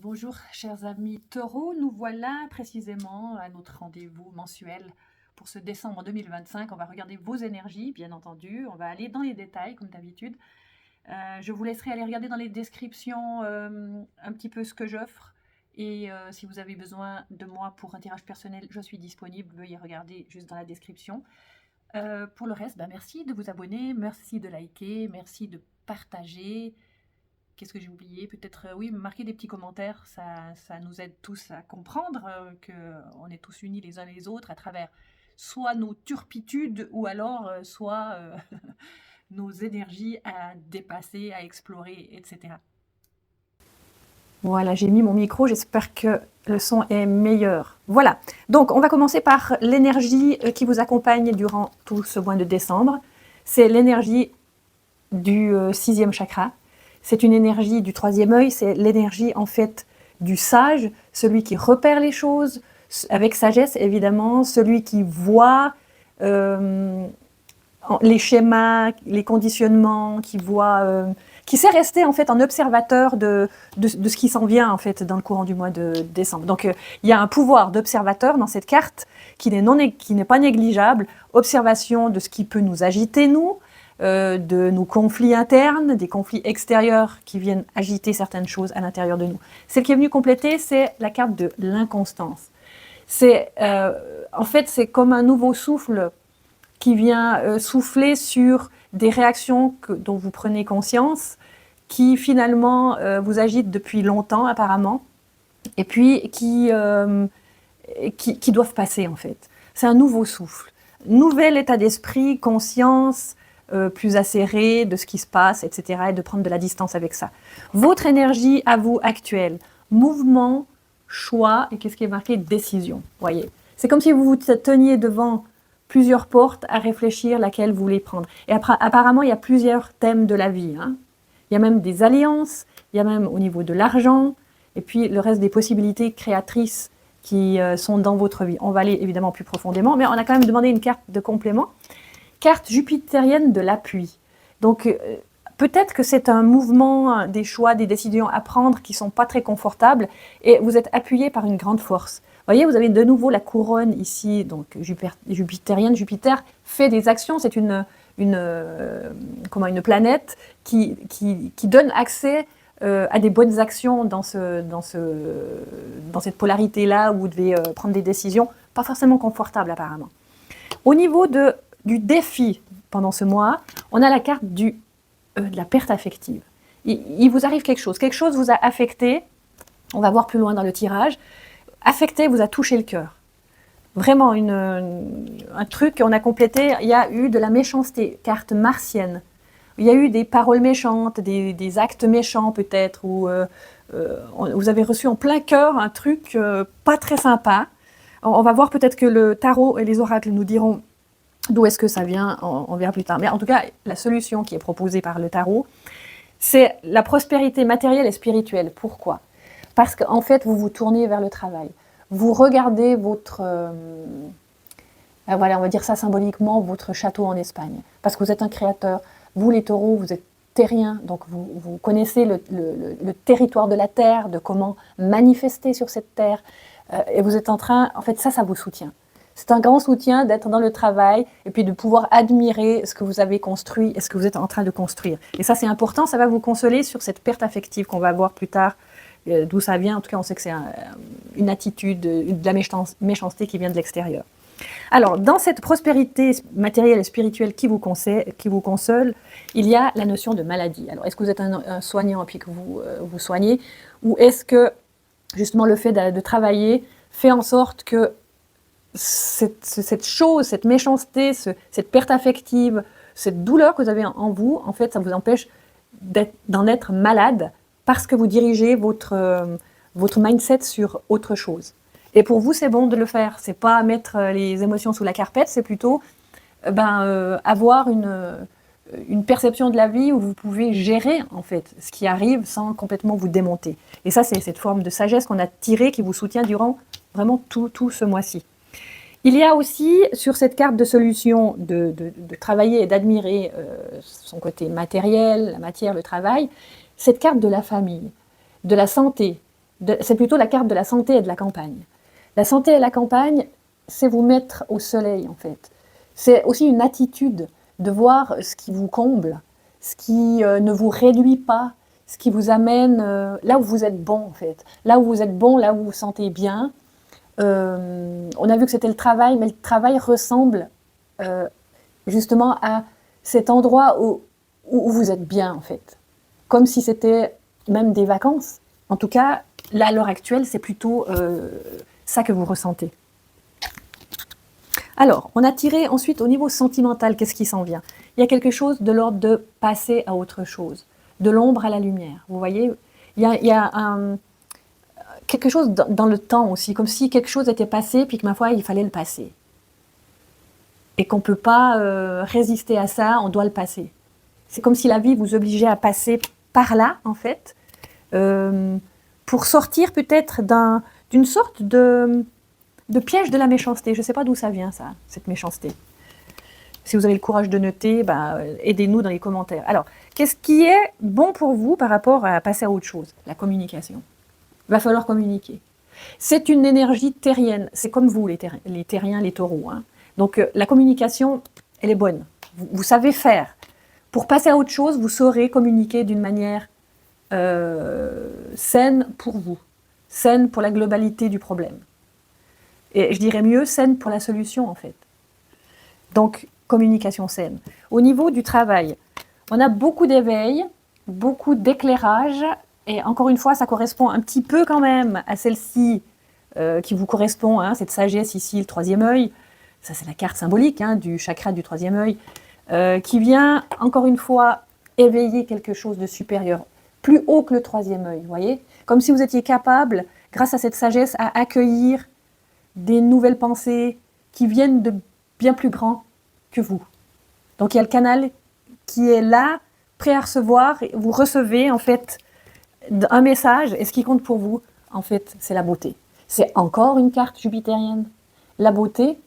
Bonjour chers amis taureaux, nous voilà précisément à notre rendez-vous mensuel pour ce décembre 2025. On va regarder vos énergies, bien entendu, on va aller dans les détails comme d'habitude. Je vous laisserai aller regarder dans les descriptions un petit peu ce que j'offre. Et si vous avez besoin de moi pour un tirage personnel, je suis disponible, veuillez regarder juste dans la description. Pour le reste, merci de vous abonner, merci de liker, merci de partager. Qu'est-ce que j'ai oublié? Peut-être, oui, marquer des petits commentaires, ça nous aide tous à comprendre qu'on est tous unis les uns les autres à travers soit nos turpitudes ou alors soit nos énergies à dépasser, à explorer, etc. Voilà, j'ai mis mon micro, j'espère que le son est meilleur. Voilà, donc on va commencer par l'énergie qui vous accompagne durant tout ce mois de décembre. C'est l'énergie du sixième chakra. C'est une énergie du troisième œil, c'est l'énergie en fait du sage, celui qui repère les choses avec sagesse évidemment, celui qui voit les schémas, les conditionnements, qui sait rester en fait en observateur de ce qui s'en vient en fait dans le courant du mois de décembre. Donc il y a un pouvoir d'observateur dans cette carte qui n'est pas négligeable, observation de ce qui peut nous agiter nous, de nos conflits internes, des conflits extérieurs qui viennent agiter certaines choses à l'intérieur de nous. Celle qui est venue compléter, c'est la carte de l'inconstance. En fait, c'est comme un nouveau souffle qui vient souffler sur des réactions dont vous prenez conscience, qui finalement vous agitent depuis longtemps apparemment, et puis qui doivent passer en fait. C'est un nouveau souffle, nouvel état d'esprit, conscience, plus acéré de ce qui se passe, etc., et de prendre de la distance avec ça. Votre énergie à vous actuelle, mouvement, choix, et qu'est-ce qui est marqué? Décision, voyez. C'est comme si vous vous teniez devant plusieurs portes à réfléchir laquelle vous voulez prendre. Et après, apparemment, il y a plusieurs thèmes de la vie. Il y a même des alliances, il y a même au niveau de l'argent, et puis le reste des possibilités créatrices qui sont dans votre vie. On va aller évidemment plus profondément, mais on a quand même demandé une carte de complément. Carte jupitérienne de l'appui. Donc peut-être que c'est un mouvement, des choix, des décisions à prendre qui ne sont pas très confortables et vous êtes appuyé par une grande force. Vous voyez, vous avez de nouveau la couronne ici, donc jupitérienne. Jupiter fait des actions, c'est une planète qui donne accès à des bonnes actions dans cette polarité-là où vous devez prendre des décisions pas forcément confortables apparemment. Au niveau du défi pendant ce mois, on a la carte de la perte affective. Il vous arrive quelque chose vous a affecté, on va voir plus loin dans le tirage, affecté vous a touché le cœur. Vraiment un truc qu'on a complété, il y a eu de la méchanceté, carte martienne. Il y a eu des paroles méchantes, des actes méchants peut-être, ou vous avez reçu en plein cœur un truc pas très sympa. On va voir peut-être que le tarot et les oracles nous diront d'où est-ce que ça vient, on verra plus tard. Mais en tout cas, la solution qui est proposée par le tarot, c'est la prospérité matérielle et spirituelle. Pourquoi? Parce qu'en fait, vous vous tournez vers le travail. Vous regardez votre, voilà, on va dire ça symboliquement, votre château en Espagne. Parce que vous êtes un créateur. Vous, les taureaux, vous êtes terriens, donc vous connaissez le territoire de la terre, de comment manifester sur cette terre. Et vous êtes en train, en fait, ça vous soutient. C'est un grand soutien d'être dans le travail et puis de pouvoir admirer ce que vous avez construit et ce que vous êtes en train de construire. Et ça, c'est important, ça va vous consoler sur cette perte affective qu'on va voir plus tard, d'où ça vient. En tout cas, on sait que c'est une attitude, de la méchanceté qui vient de l'extérieur. Alors, dans cette prospérité matérielle et spirituelle qui vous console, il y a la notion de maladie. Alors, est-ce que vous êtes un soignant et puis que vous soignez, ou est-ce que, justement, le fait de travailler fait en sorte que cette chose, cette méchanceté, cette perte affective, cette douleur que vous avez en vous, en fait, ça vous empêche d'en être malade parce que vous dirigez votre mindset sur autre chose. Et pour vous, c'est bon de le faire. C'est pas mettre les émotions sous la carpette, c'est plutôt avoir une perception de la vie où vous pouvez gérer en fait ce qui arrive sans complètement vous démonter. Et ça, c'est cette forme de sagesse qu'on a tirée qui vous soutient durant vraiment tout ce mois-ci. Il y a aussi, sur cette carte de solution, de travailler et d'admirer son côté matériel, la matière, le travail, cette carte de la famille, de la santé, c'est plutôt la carte de la santé et de la campagne. La santé et la campagne, c'est vous mettre au soleil, en fait. C'est aussi une attitude de voir ce qui vous comble, ce qui ne vous réduit pas, ce qui vous amène là où vous êtes bon, en fait. Là où vous êtes bon, là où vous vous sentez bien. On a vu que c'était le travail, mais le travail ressemble justement à cet endroit où vous êtes bien, en fait. Comme si c'était même des vacances. En tout cas, là, à l'heure actuelle, c'est plutôt ça que vous ressentez. Alors, on a tiré ensuite au niveau sentimental, qu'est-ce qui s'en vient? Il y a quelque chose de l'ordre de passer à autre chose, de l'ombre à la lumière. Vous voyez, il y a quelque chose dans le temps aussi, comme si quelque chose était passé, puis que ma foi, il fallait le passer. Et qu'on ne peut pas résister à ça, on doit le passer. C'est comme si la vie vous obligeait à passer par là, en fait, pour sortir peut-être d'une sorte de piège de la méchanceté. Je ne sais pas d'où ça vient, ça, cette méchanceté. Si vous avez le courage de noter, aidez-nous dans les commentaires. Alors, qu'est-ce qui est bon pour vous par rapport à passer à autre chose? La communication. Il va falloir communiquer. C'est une énergie terrienne. C'est comme vous, les terriens, les taureaux. Hein. Donc, la communication, elle est bonne. Vous savez faire. Pour passer à autre chose, vous saurez communiquer d'une manière saine pour vous. Saine pour la globalité du problème. Et je dirais mieux, saine pour la solution, en fait. Donc, communication saine. Au niveau du travail, on a beaucoup d'éveil, beaucoup d'éclairage, et encore une fois, ça correspond un petit peu quand même à celle-ci qui vous correspond, hein, cette sagesse ici, le troisième œil. Ça, c'est la carte symbolique hein, du chakra du troisième œil, qui vient, encore une fois, éveiller quelque chose de supérieur, plus haut que le troisième œil, vous voyez? Comme si vous étiez capable, grâce à cette sagesse, à accueillir des nouvelles pensées qui viennent de bien plus grand que vous. Donc il y a le canal qui est là, prêt à recevoir, et vous recevez en fait un message, et ce qui compte pour vous, en fait, c'est la beauté. C'est encore une carte jupitérienne. La beauté,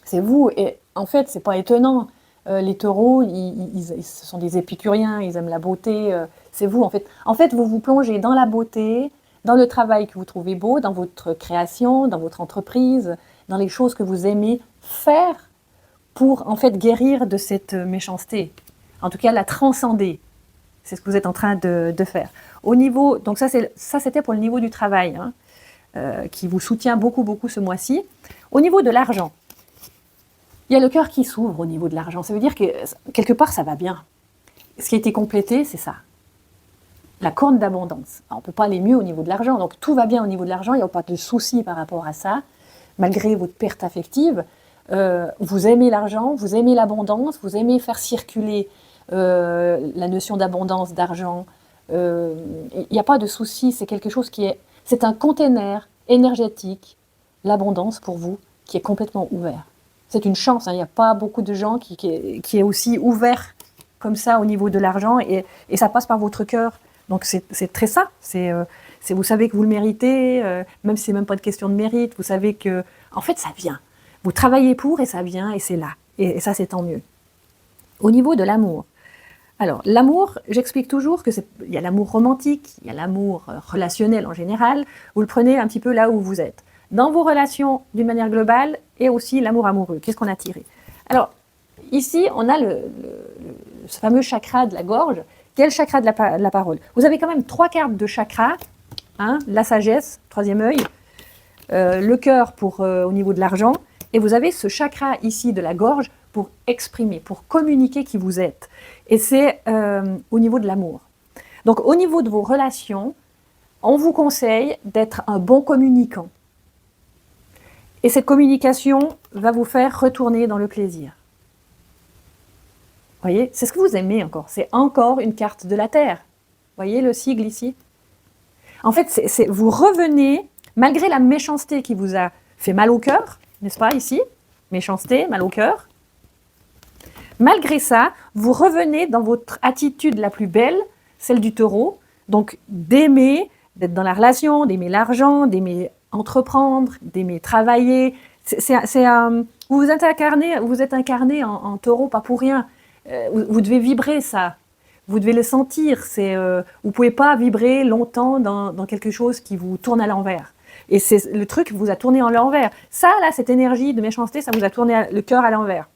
c'est vous, et en fait, c'est pas étonnant. Les taureaux, ce sont des épicuriens, ils aiment la beauté, c'est vous en fait. En fait, vous vous plongez dans la beauté, dans le travail que vous trouvez beau, dans votre création, dans votre entreprise, dans les choses que vous aimez faire pour en fait guérir de cette méchanceté. En tout cas, la transcender. C'est ce que vous êtes en train de faire. Au niveau, donc ça c'était pour le niveau du travail, hein, qui vous soutient beaucoup ce mois-ci. Au niveau de l'argent, il y a le cœur qui s'ouvre au niveau de l'argent. Ça veut dire que quelque part ça va bien. Ce qui a été complété, c'est ça. La corne d'abondance. On ne peut pas aller mieux au niveau de l'argent. Donc tout va bien au niveau de l'argent, il n'y a pas de souci par rapport à ça, malgré votre perte affective. Vous aimez l'argent, vous aimez l'abondance, vous aimez faire circuler la notion d'abondance, d'argent. Il n'y a pas de souci, c'est quelque chose qui est... C'est un container énergétique, l'abondance pour vous, qui est complètement ouvert. C'est une chance, hein, il n'y a pas beaucoup de gens qui est aussi ouvert comme ça au niveau de l'argent et ça passe par votre cœur. Donc c'est très ça, vous savez que vous le méritez, même si ce n'est même pas de question de mérite, vous savez que, en fait, ça vient. Vous travaillez pour et ça vient et c'est là. Et ça, c'est tant mieux. Au niveau de l'amour. Alors, l'amour, j'explique toujours qu'il y a l'amour romantique, il y a l'amour relationnel en général. Vous le prenez un petit peu là où vous êtes. Dans vos relations d'une manière globale et aussi l'amour amoureux. Qu'est-ce qu'on a tiré? Alors, ici, on a ce fameux chakra de la gorge, qui est le chakra de la parole. Vous avez quand même 3 cartes de chakra, hein, la sagesse, troisième œil, le cœur au niveau de l'argent, et vous avez ce chakra ici de la gorge pour exprimer, pour communiquer qui vous êtes. Et c'est au niveau de l'amour. Donc, au niveau de vos relations, on vous conseille d'être un bon communicant. Et cette communication va vous faire retourner dans le plaisir. Vous voyez, c'est ce que vous aimez encore. C'est encore une carte de la Terre. Vous voyez le sigle ici? En fait, vous revenez, malgré la méchanceté qui vous a fait mal au cœur, n'est-ce pas, ici? Méchanceté, mal au cœur. Malgré ça, vous revenez dans votre attitude la plus belle, celle du taureau, donc d'aimer, d'être dans la relation, d'aimer l'argent, d'aimer entreprendre, d'aimer travailler. Vous êtes incarné en taureau, pas pour rien. Vous devez vibrer ça. Vous devez le sentir. Vous ne pouvez pas vibrer longtemps dans quelque chose qui vous tourne à l'envers. Et c'est le truc qui vous a tourné en l'envers. Ça, là, cette énergie de méchanceté, ça vous a tourné le cœur à l'envers.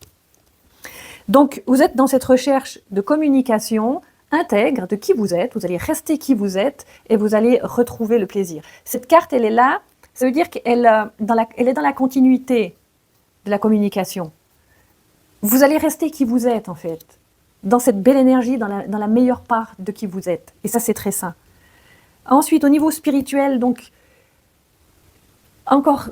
Donc, vous êtes dans cette recherche de communication intègre de qui vous êtes. Vous allez rester qui vous êtes et vous allez retrouver le plaisir. Cette carte, elle est là. Ça veut dire qu'elle elle est dans la continuité de la communication. Vous allez rester qui vous êtes, en fait. Dans cette belle énergie, dans la meilleure part de qui vous êtes. Et ça, c'est très sain. Ensuite, au niveau spirituel, donc, encore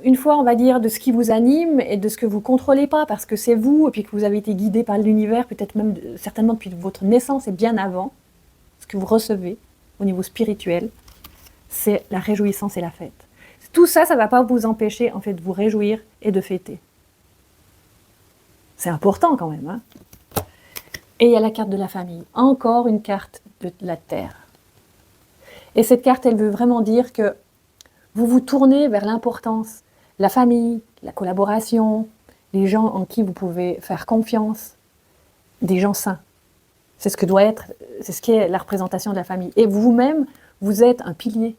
une fois, on va dire de ce qui vous anime et de ce que vous ne contrôlez pas, parce que c'est vous, et puis que vous avez été guidé par l'univers, peut-être même certainement depuis votre naissance et bien avant, ce que vous recevez au niveau spirituel, c'est la réjouissance et la fête. Tout ça, ça ne va pas vous empêcher, en fait, de vous réjouir et de fêter. C'est important quand même, hein. Et il y a la carte de la famille, encore une carte de la terre. Et cette carte, elle veut vraiment dire que vous vous tournez vers l'importance, la famille, la collaboration, les gens en qui vous pouvez faire confiance, des gens sains. C'est ce que doit être, c'est ce qui est la représentation de la famille. Et vous-même, vous êtes un pilier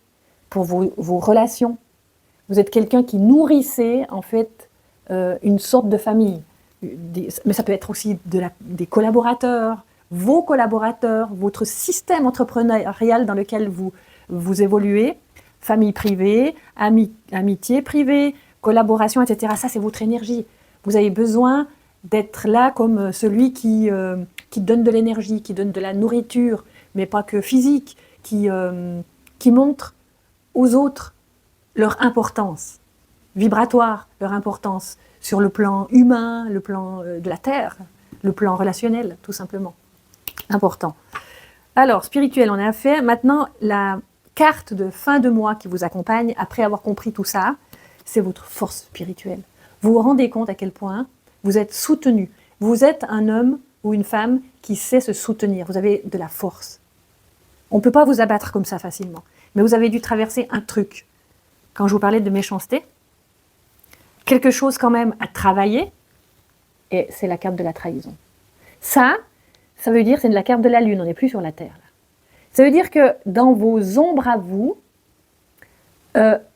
pour vos relations. Vous êtes quelqu'un qui nourrissait en fait une sorte de famille. Mais ça peut être aussi des collaborateurs, vos collaborateurs, votre système entrepreneurial dans lequel vous évoluez, famille privée, amitié privée, collaboration, etc. Ça, c'est votre énergie. Vous avez besoin d'être là comme celui qui donne de l'énergie, qui donne de la nourriture, mais pas que physique, qui montre aux autres leur importance vibratoire, leur importance sur le plan humain, le plan de la terre, le plan relationnel, tout simplement. Important. Alors, spirituel, on a fait. Maintenant, la carte de fin de mois qui vous accompagne, après avoir compris tout ça, c'est votre force spirituelle. Vous vous rendez compte à quel point vous êtes soutenu. Vous êtes un homme ou une femme qui sait se soutenir. Vous avez de la force. On ne peut pas vous abattre comme ça facilement. Mais vous avez dû traverser un truc. Quand je vous parlais de méchanceté, quelque chose quand même à travailler, et c'est la carte de la trahison. Ça veut dire, c'est de la carte de la lune, on n'est plus sur la terre. Là. Ça veut dire que dans vos ombres à vous,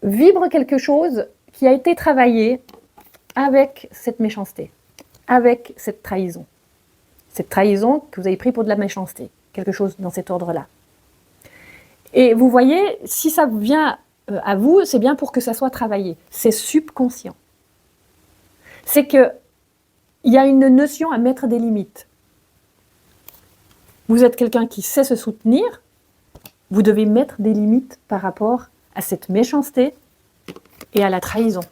vibre quelque chose qui a été travaillé avec cette méchanceté, avec cette trahison. Cette trahison que vous avez pris pour de la méchanceté, quelque chose dans cet ordre-là. Et vous voyez, si ça vient à vous, c'est bien pour que ça soit travaillé. C'est subconscient. C'est qu'il y a une notion à mettre des limites. Vous êtes quelqu'un qui sait se soutenir, vous devez mettre des limites par rapport à cette méchanceté et à la trahison.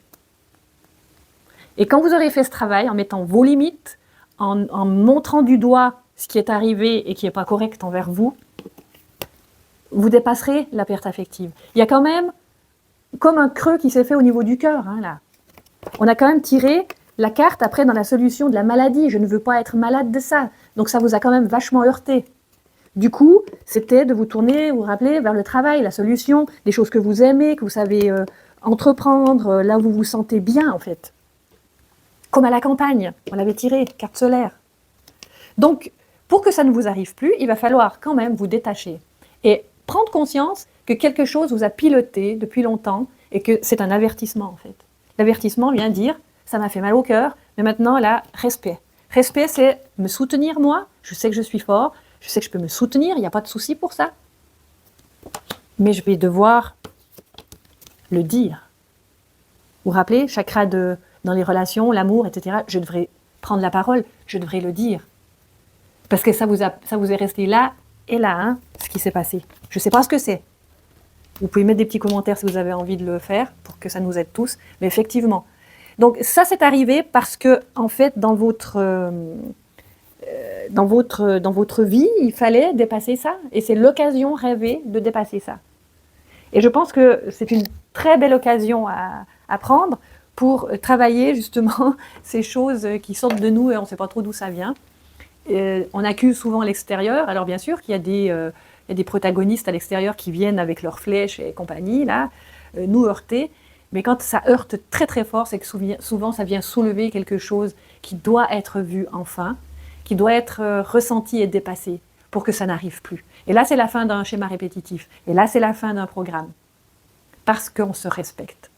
Et quand vous aurez fait ce travail, en mettant vos limites, en montrant du doigt ce qui est arrivé et qui n'est pas correct envers vous, vous dépasserez la perte affective. Il y a quand même comme un creux qui s'est fait au niveau du cœur, hein, là. On a quand même tiré la carte après dans la solution de la maladie. Je ne veux pas être malade de ça. Donc ça vous a quand même vachement heurté. Du coup, c'était de vous tourner, vous rappeler vers le travail, la solution, des choses que vous aimez, que vous savez entreprendre, là où vous vous sentez bien en fait. Comme à la campagne, on l'avait tiré, carte solaire. Donc, pour que ça ne vous arrive plus, il va falloir quand même vous détacher et prendre conscience que quelque chose vous a piloté depuis longtemps et que c'est un avertissement en fait. L'avertissement vient dire, ça m'a fait mal au cœur, mais maintenant là, respect. Respect, c'est me soutenir moi, je sais que je suis fort, je sais que je peux me soutenir, il n'y a pas de souci pour ça. Mais je vais devoir le dire. Vous vous rappelez, chakra dans les relations, l'amour, etc., je devrais prendre la parole, je devrais le dire. Parce que ça vous est resté là et là, hein, ce qui s'est passé. Je ne sais pas ce que c'est. Vous pouvez mettre des petits commentaires si vous avez envie de le faire, pour que ça nous aide tous. Mais effectivement. Donc ça, c'est arrivé parce que, en fait, dans votre vie, il fallait dépasser ça. Et c'est l'occasion rêvée de dépasser ça. Et je pense que c'est une très belle occasion à prendre pour travailler justement ces choses qui sortent de nous et on ne sait pas trop d'où ça vient. On accuse souvent l'extérieur. Alors bien sûr qu'il y a des protagonistes à l'extérieur qui viennent avec leurs flèches et compagnie, là, nous heurter. Mais quand ça heurte très très fort, c'est que souvent ça vient soulever quelque chose qui doit être vu enfin, qui doit être ressenti et dépassé, pour que ça n'arrive plus. Et là, c'est la fin d'un schéma répétitif. Et là, c'est la fin d'un programme. Parce qu'on se respecte.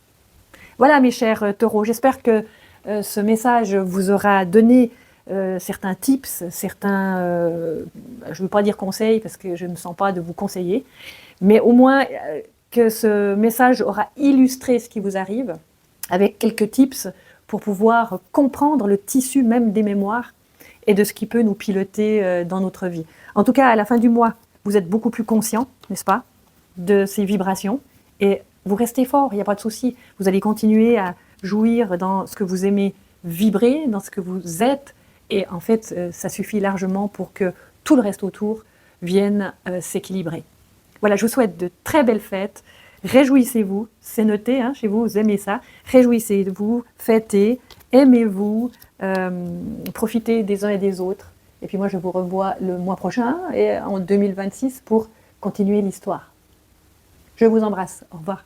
Voilà, mes chers taureaux, j'espère que ce message vous aura donné certains tips, certains, je ne veux pas dire conseils parce que je ne me sens pas de vous conseiller, mais au moins que ce message aura illustré ce qui vous arrive avec quelques tips pour pouvoir comprendre le tissu même des mémoires et de ce qui peut nous piloter dans notre vie. En tout cas, à la fin du mois, vous êtes beaucoup plus conscient, n'est-ce pas, de ces vibrations et vous restez fort, il n'y a pas de souci. Vous allez continuer à jouir dans ce que vous aimez vibrer, dans ce que vous êtes. Et en fait, ça suffit largement pour que tout le reste autour vienne s'équilibrer. Voilà, je vous souhaite de très belles fêtes. Réjouissez-vous, c'est noté hein, chez vous, vous aimez ça. Réjouissez-vous, fêtez, aimez-vous, profitez des uns et des autres. Et puis moi, je vous revois le mois prochain et en 2026 pour continuer l'histoire. Je vous embrasse. Au revoir.